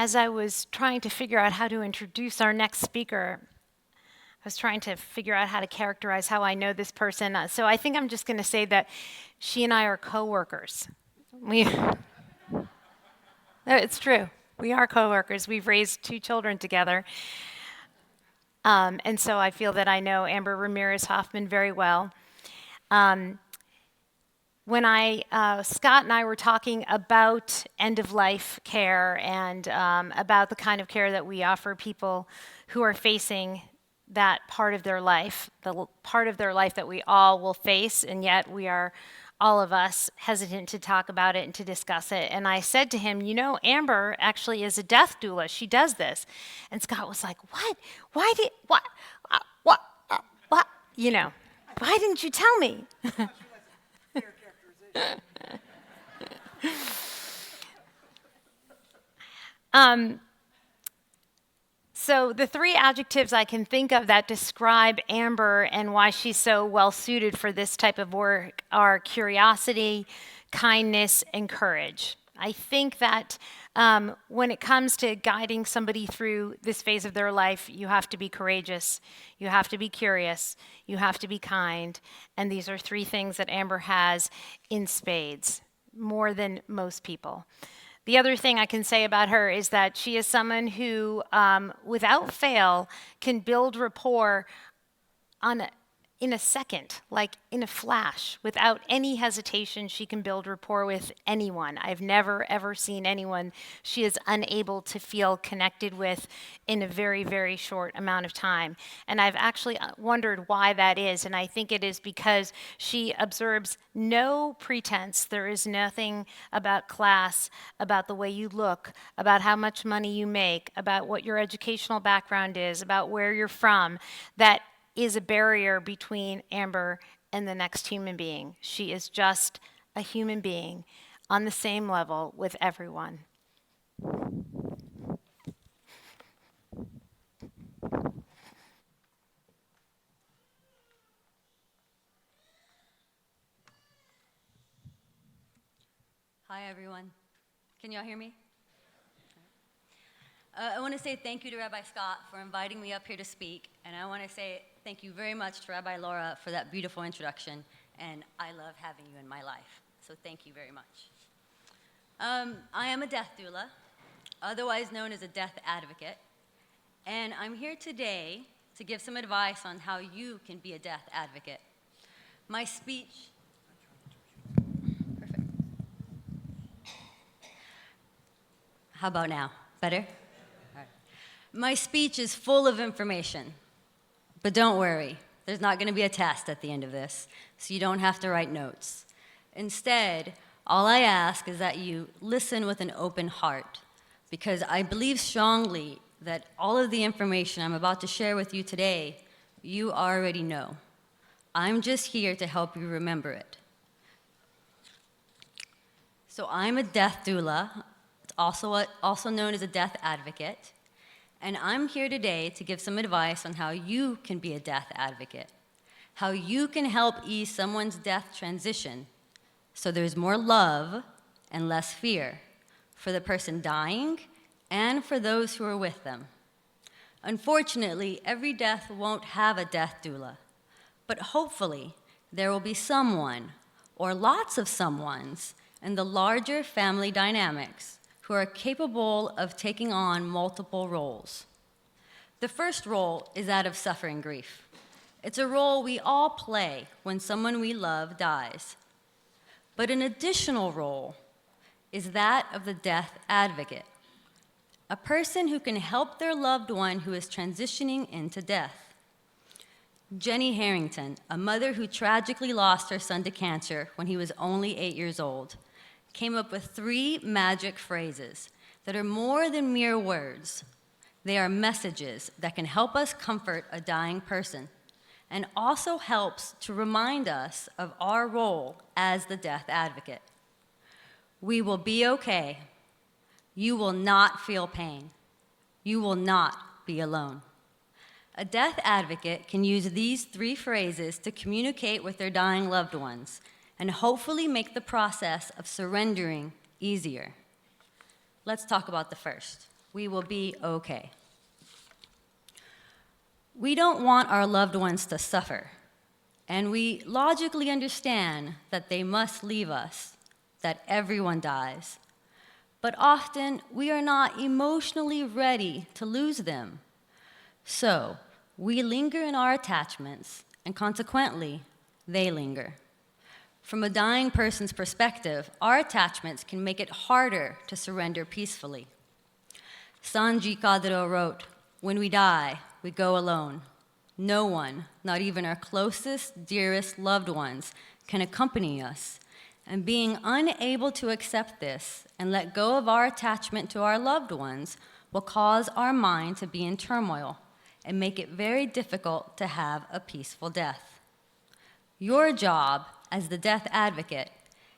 as I was trying to figure out how to introduce our next speaker, I was trying to figure out how to characterize how I know this person. So I think I'm just going to say that she and I are coworkers. No, it's true. We are coworkers. We've raised 2 children together. And so I feel that I know Amber Ramirez Hoffman very well. When Scott and I were talking about end-of-life care and about the kind of care that we offer people who are facing that part of their life, the part of their life that we all will face, and yet we are, all of us, hesitant to talk about it and to discuss it. And I said to him, Amber actually is a death doula. She does this. And Scott was like, what? What? What? Why didn't you tell me? So the 3 adjectives I can think of that describe Amber and why she's so well suited for this type of work are curiosity, kindness, and courage. I think that when it comes to guiding somebody through this phase of their life, you have to be courageous, you have to be curious, you have to be kind, and these are 3 things that Amber has in spades, more than most people. The other thing I can say about her is that she is someone who, without fail, can build rapport in a second, like in a flash. Without any hesitation, she can build rapport with anyone. I've never, ever seen anyone she is unable to feel connected with in a very, very short amount of time. And I've actually wondered why that is, and I think it is because she observes no pretense. There is nothing about class, about the way you look, about how much money you make, about what your educational background is, about where you're from, that is a barrier between Amber and the next human being. She is just a human being on the same level with everyone. Hi, everyone. Can y'all hear me? I want to say thank you to Rabbi Scott for inviting me up here to speak, and I want to say thank you very much to Rabbi Laura for that beautiful introduction, and I love having you in my life, so thank you very much. I am a death doula, otherwise known as a death advocate, and I'm here today to give some advice on how you can be a death advocate. My speech... Perfect. How about now? Better? My speech is full of information, but don't worry, there's not going to be a test at the end of this, so you don't have to write notes. Instead, all I ask is that you listen with an open heart, because I believe strongly that all of the information I'm about to share with you today, you already know. I'm just here to help you remember it. So I'm a death doula, also known as a death advocate. And I'm here today to give some advice on how you can be a death advocate, how you can help ease someone's death transition so there's more love and less fear for the person dying and for those who are with them. Unfortunately, every death won't have a death doula, but hopefully there will be someone or lots of someones in the larger family dynamics who are capable of taking on multiple roles. The first role is that of suffering grief. It's a role we all play when someone we love dies. But an additional role is that of the death advocate, a person who can help their loved one who is transitioning into death. Jenny Harrington, a mother who tragically lost her son to cancer when he was only 8 years old, came up with 3 magic phrases that are more than mere words. They are messages that can help us comfort a dying person and also helps to remind us of our role as the death advocate. We will be okay. You will not feel pain. You will not be alone. A death advocate can use these 3 phrases to communicate with their dying loved ones and hopefully make the process of surrendering easier. Let's talk about the first. We will be okay. We don't want our loved ones to suffer, and we logically understand that they must leave us, that everyone dies. But often we are not emotionally ready to lose them. So we linger in our attachments, and consequently, they linger. From a dying person's perspective, our attachments can make it harder to surrender peacefully. Sanji Kadro wrote, "When we die, we go alone. No one, not even our closest, dearest loved ones, can accompany us. And being unable to accept this and let go of our attachment to our loved ones will cause our mind to be in turmoil and make it very difficult to have a peaceful death. Your job as the death advocate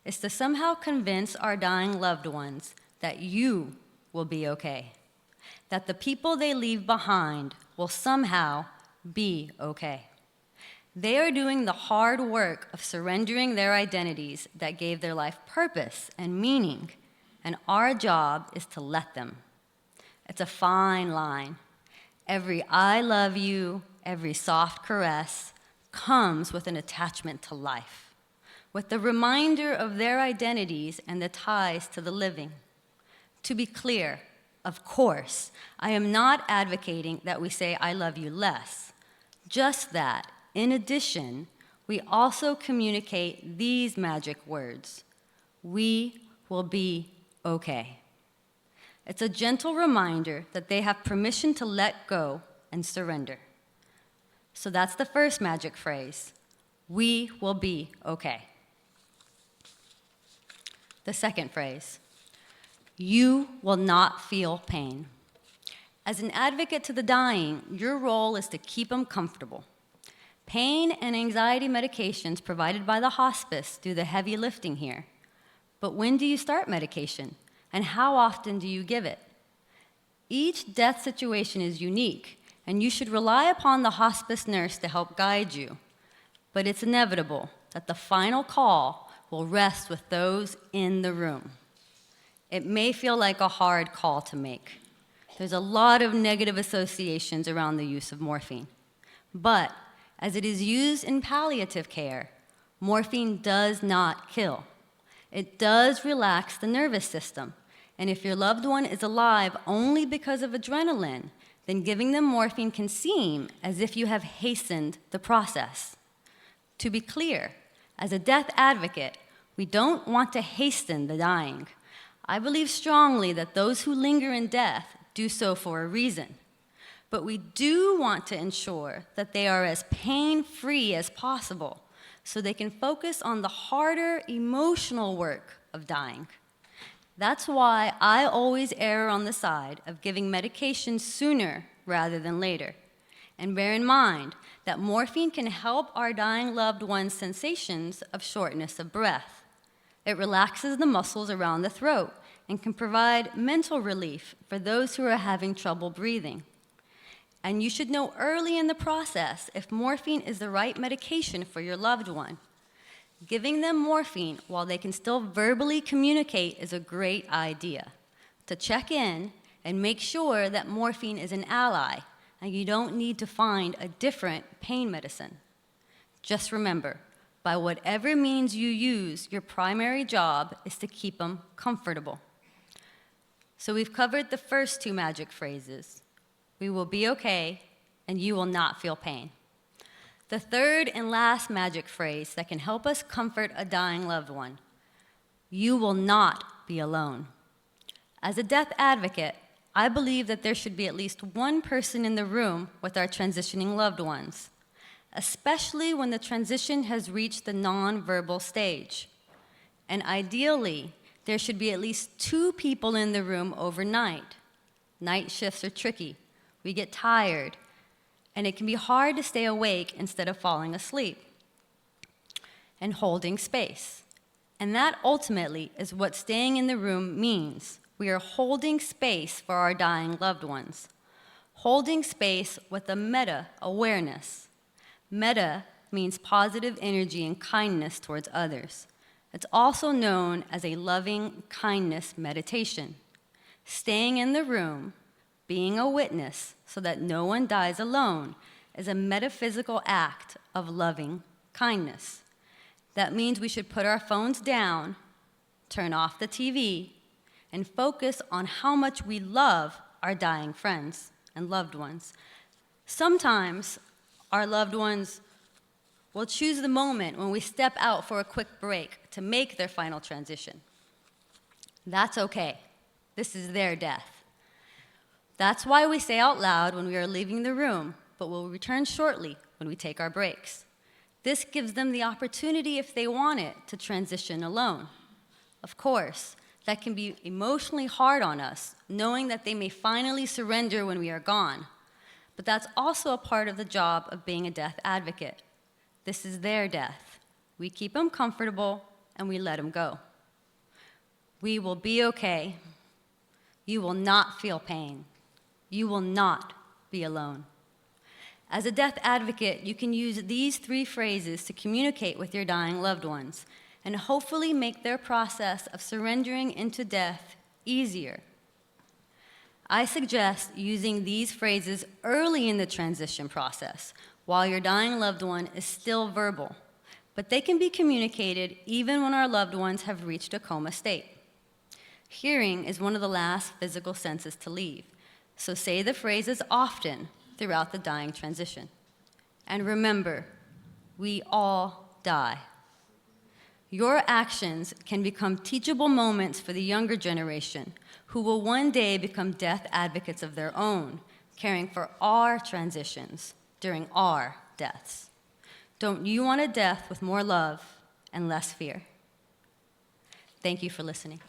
is to somehow convince our dying loved ones that you will be okay, that the people they leave behind will somehow be okay. They are doing the hard work of surrendering their identities that gave their life purpose and meaning, and our job is to let them. It's a fine line. Every I love you, every soft caress comes with an attachment to life, with the reminder of their identities and the ties to the living. To be clear, of course, I am not advocating that we say I love you less, just that in addition, we also communicate these magic words: we will be okay. It's a gentle reminder that they have permission to let go and surrender. So that's the first magic phrase: we will be okay. The second phrase: you will not feel pain. As an advocate to the dying, your role is to keep them comfortable. Pain and anxiety medications provided by the hospice do the heavy lifting here. But when do you start medication, and how often do you give it? Each death situation is unique, and you should rely upon the hospice nurse to help guide you. But it's inevitable that the final call will rest with those in the room. It may feel like a hard call to make. There's a lot of negative associations around the use of morphine. But as it is used in palliative care, morphine does not kill. It does relax the nervous system. And if your loved one is alive only because of adrenaline, then giving them morphine can seem as if you have hastened the process. To be clear, as a death advocate, we don't want to hasten the dying. I believe strongly that those who linger in death do so for a reason. But we do want to ensure that they are as pain-free as possible so they can focus on the harder emotional work of dying. That's why I always err on the side of giving medication sooner rather than later. And bear in mind that morphine can help our dying loved one's sensations of shortness of breath. It relaxes the muscles around the throat and can provide mental relief for those who are having trouble breathing. And you should know early in the process if morphine is the right medication for your loved one. Giving them morphine while they can still verbally communicate is a great idea. To check in and make sure that morphine is an ally and you don't need to find a different pain medicine. Just remember, by whatever means you use, your primary job is to keep them comfortable. So we've covered the first two magic phrases: we will be okay, and you will not feel pain. The third and last magic phrase that can help us comfort a dying loved one: you will not be alone. As a death advocate, I believe that there should be at least one person in the room with our transitioning loved ones, especially when the transition has reached the nonverbal stage. And ideally, there should be at least 2 people in the room overnight. Night shifts are tricky. We get tired, and it can be hard to stay awake instead of falling asleep. And holding space. And that ultimately is what staying in the room means. We are holding space for our dying loved ones. Holding space with a meta-awareness. Meta means positive energy and kindness towards others. It's also known as a loving kindness meditation. Staying in the room being a witness so that no one dies alone, is a metaphysical act of loving kindness. That means we should put our phones down, turn off the TV, and focus on how much we love our dying friends and loved ones. Sometimes our loved ones will choose the moment when we step out for a quick break to make their final transition. That's okay. This is their death. That's why we say out loud when we are leaving the room, but we'll return shortly when we take our breaks. This gives them the opportunity, if they want it, to transition alone. Of course, that can be emotionally hard on us, knowing that they may finally surrender when we are gone. But that's also a part of the job of being a death advocate. This is their death. We keep them comfortable and we let them go. We will be okay. You will not feel pain. You will not be alone. As a death advocate, you can use these 3 phrases to communicate with your dying loved ones and hopefully make their process of surrendering into death easier. I suggest using these phrases early in the transition process while your dying loved one is still verbal, but they can be communicated even when our loved ones have reached a coma state. Hearing is one of the last physical senses to leave, so say the phrases often throughout the dying transition. And remember, we all die. Your actions can become teachable moments for the younger generation who will one day become death advocates of their own, caring for our transitions during our deaths. Don't you want a death with more love and less fear? Thank you for listening.